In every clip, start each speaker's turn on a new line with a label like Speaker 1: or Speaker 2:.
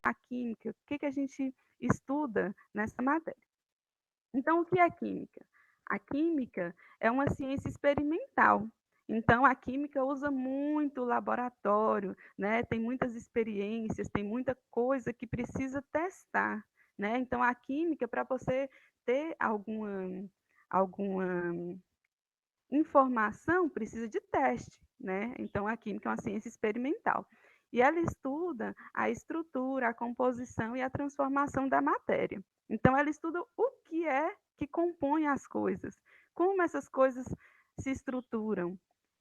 Speaker 1: a química, o que a gente estuda nessa matéria. Então, o que é química? A química é uma ciência experimental. Então, a química usa muito o laboratório, né? Tem muitas experiências, tem muita coisa que precisa testar, né? Então, a química, para você ter alguma informação, precisa de teste, né? Então, a química é uma ciência experimental. E ela estuda a estrutura, a composição e a transformação da matéria. Então, ela estuda o que é que compõe as coisas, como essas coisas se estruturam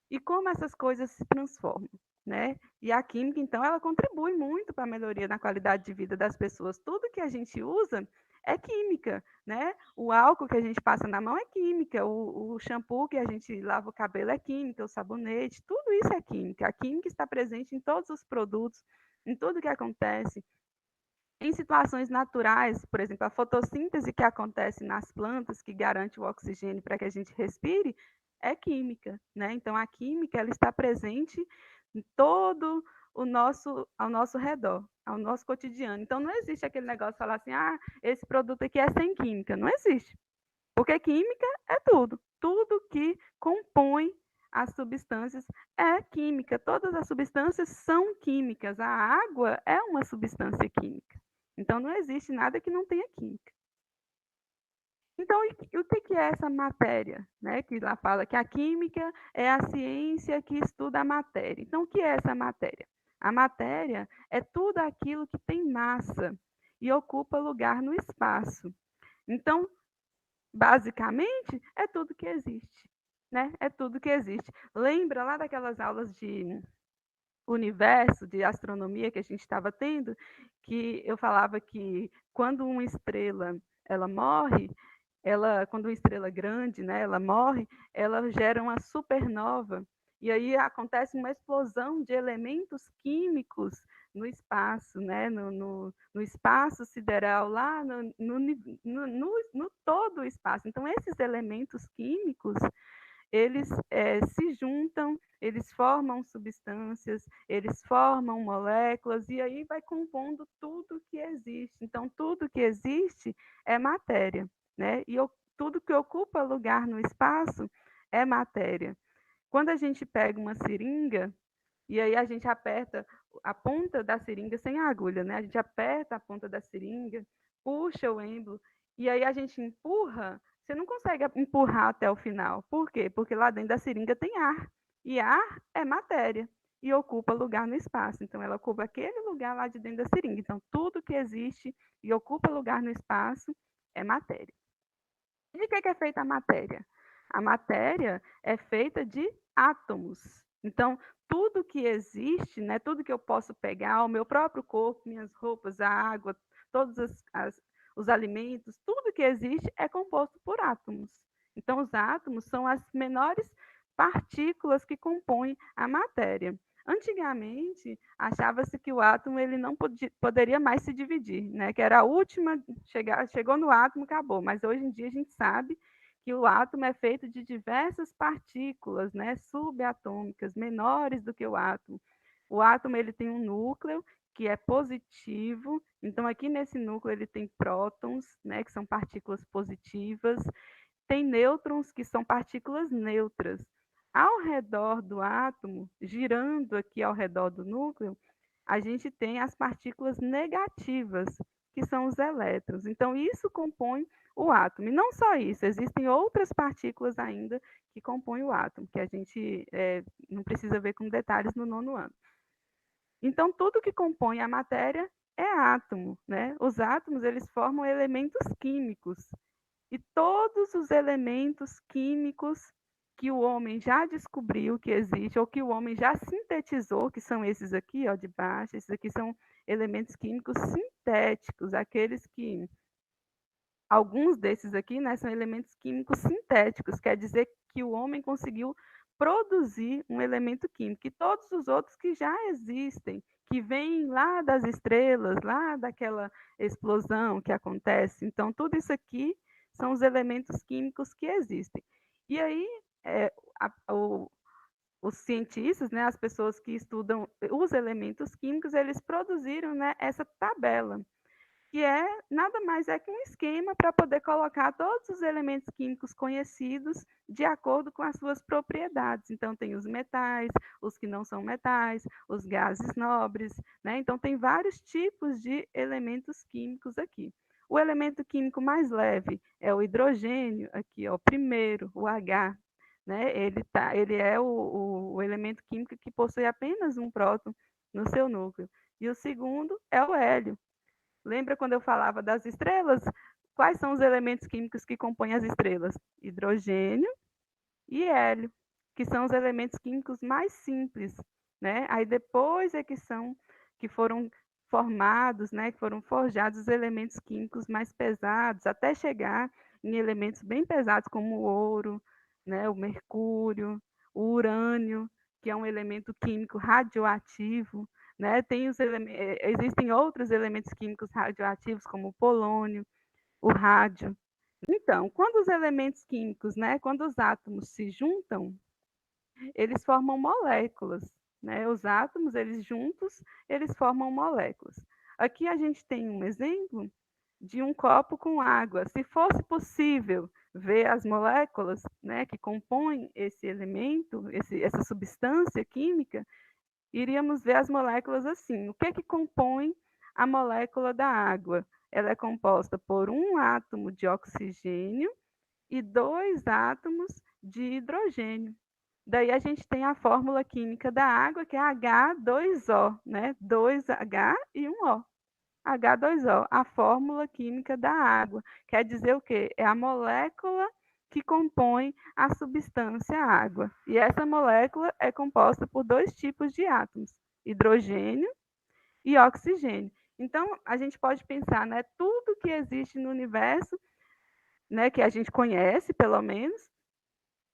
Speaker 1: e como essas coisas se transformam, né? E a química, então, ela contribui muito para a melhoria na qualidade de vida das pessoas. Tudo que a gente usa é química, né? O álcool que a gente passa na mão é química, o shampoo que a gente lava o cabelo é química, o sabonete, tudo isso é química. A química está presente em todos os produtos, em tudo que acontece. Em situações naturais, por exemplo, a fotossíntese que acontece nas plantas, que garante o oxigênio para que a gente respire, é química, né? Então, a química ela está presente em todo ao nosso redor, ao nosso cotidiano. Então, não existe aquele negócio de falar assim, ah, esse produto aqui é sem química. Não existe, porque química é tudo. Tudo que compõe as substâncias é química. Todas as substâncias são químicas. A água é uma substância química. Então, não existe nada que não tenha química. Então, o que é essa matéria? Né? Que lá fala que a química é a ciência que estuda a matéria. Então, o que é essa matéria? A matéria é tudo aquilo que tem massa e ocupa lugar no espaço. Então, basicamente, é tudo que existe. Né? É tudo que existe. Lembra lá daquelas aulas de universo, de astronomia que a gente estava tendo, que eu falava que quando uma estrela ela morre, quando uma estrela grande, né, ela morre, ela gera uma supernova. E aí acontece uma explosão de elementos químicos no espaço, né, no espaço sideral, lá no todo o espaço. Então, esses elementos químicos, eles se juntam, eles formam substâncias, eles formam moléculas, e aí vai compondo tudo que existe. Então, tudo que existe é matéria, né? E tudo que ocupa lugar no espaço é matéria. Quando a gente pega uma seringa, e aí a gente aperta a ponta da seringa sem a agulha, né? A gente aperta a ponta da seringa, puxa o êmbolo, e aí a gente empurra, você não consegue empurrar até o final. Por quê? Porque lá dentro da seringa tem ar, e ar é matéria, e ocupa lugar no espaço. Então, ela ocupa aquele lugar lá de dentro da seringa. Então, tudo que existe e ocupa lugar no espaço é matéria. E de que é feita a matéria? A matéria é feita de átomos. Então, tudo que existe, né, tudo que eu posso pegar, o meu próprio corpo, minhas roupas, a água, todos os alimentos, tudo que existe é composto por átomos. Então, os átomos são as menores partículas que compõem a matéria. Antigamente, achava-se que o átomo ele não poderia mais se dividir, né? Que era a última, chegou no átomo, acabou. Mas hoje em dia a gente sabe que o átomo é feito de diversas partículas, né? Subatômicas, menores do que o átomo. O átomo ele tem um núcleo que é positivo, então aqui nesse núcleo ele tem prótons, né? Que são partículas positivas, tem nêutrons, que são partículas neutras. Ao redor do átomo, girando aqui ao redor do núcleo, a gente tem as partículas negativas, que são os elétrons. Então, isso compõe o átomo. E não só isso, existem outras partículas ainda que compõem o átomo, que a gente não precisa ver com detalhes no nono ano. Então, tudo que compõe a matéria é átomo, né? Os átomos, eles formam elementos químicos. E todos os elementos químicos que o homem já descobriu que existe, ou que o homem já sintetizou, que são esses aqui, ó, de baixo, esses aqui são elementos químicos sintéticos, aqueles que, alguns desses aqui, né, são elementos químicos sintéticos, quer dizer que o homem conseguiu produzir um elemento químico, e todos os outros que já existem, que vêm lá das estrelas, lá daquela explosão que acontece. Então, tudo isso aqui são os elementos químicos que existem. E aí, é, a, o, os cientistas, né, as pessoas que estudam os elementos químicos, eles produziram, né, essa tabela, que é nada mais é que um esquema para poder colocar todos os elementos químicos conhecidos de acordo com as suas propriedades. Então, tem os metais, os que não são metais, os gases nobres, né? Então, tem vários tipos de elementos químicos aqui. O elemento químico mais leve é o hidrogênio, aqui, ó, o primeiro, o H, né? Ele é o elemento químico que possui apenas um próton no seu núcleo. E o segundo é o hélio. Lembra quando eu falava das estrelas? Quais são os elementos químicos que compõem as estrelas? Hidrogênio e hélio, que são os elementos químicos mais simples, né? Aí depois é que foram formados, né, que foram forjados os elementos químicos mais pesados, até chegar em elementos bem pesados como o ouro, né, o mercúrio, o urânio, que é um elemento químico radioativo, né? Existem outros elementos químicos radioativos como o polônio, o rádio. Então, quando os elementos químicos, né, quando os átomos se juntam, eles formam moléculas, né? Os átomos, eles juntos, eles formam moléculas. Aqui a gente tem um exemplo de um copo com água. Se fosse possível ver as moléculas, né, que compõem esse elemento, essa substância química, iríamos ver as moléculas assim. O que é que compõe a molécula da água? Ela é composta por um átomo de oxigênio e dois átomos de hidrogênio. Daí a gente tem a fórmula química da água, que é H2O, né? 2H e um O. H2O, a fórmula química da água. Quer dizer o quê? É a molécula que compõe a substância água. E essa molécula é composta por dois tipos de átomos, hidrogênio e oxigênio. Então, a gente pode pensar, né, tudo que existe no universo, né, que a gente conhece, pelo menos,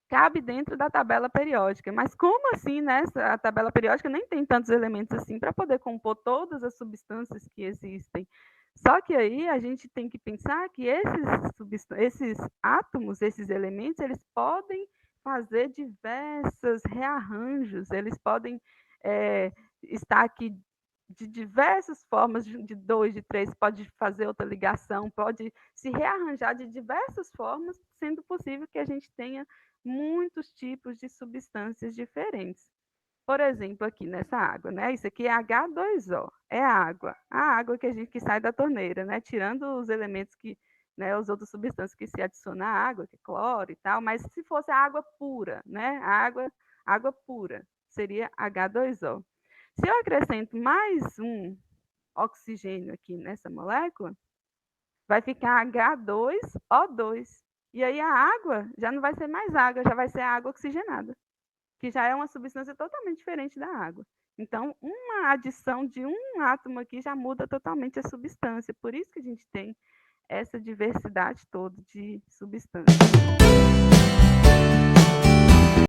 Speaker 1: cabe dentro da tabela periódica. Mas como assim, né? A tabela periódica nem tem tantos elementos assim para poder compor todas as substâncias que existem. Só que aí a gente tem que pensar que esses átomos, esses elementos, eles podem fazer diversos rearranjos, eles podem estar aqui de diversas formas, de dois, de três, pode fazer outra ligação, pode se rearranjar de diversas formas, sendo possível que a gente tenha muitos tipos de substâncias diferentes. Por exemplo, aqui nessa água, né? Isso aqui é H2O, é água. A água que sai da torneira, né? Tirando os elementos que, né, as outras substâncias que se adicionam à água, que é cloro e tal, mas se fosse a água pura, né? Água pura, seria H2O. Se eu acrescento mais um oxigênio aqui nessa molécula, vai ficar H2O2. E aí a água já não vai ser mais água, já vai ser água oxigenada, que já é uma substância totalmente diferente da água. Então, uma adição de um átomo aqui já muda totalmente a substância. Por isso que a gente tem essa diversidade toda de substâncias.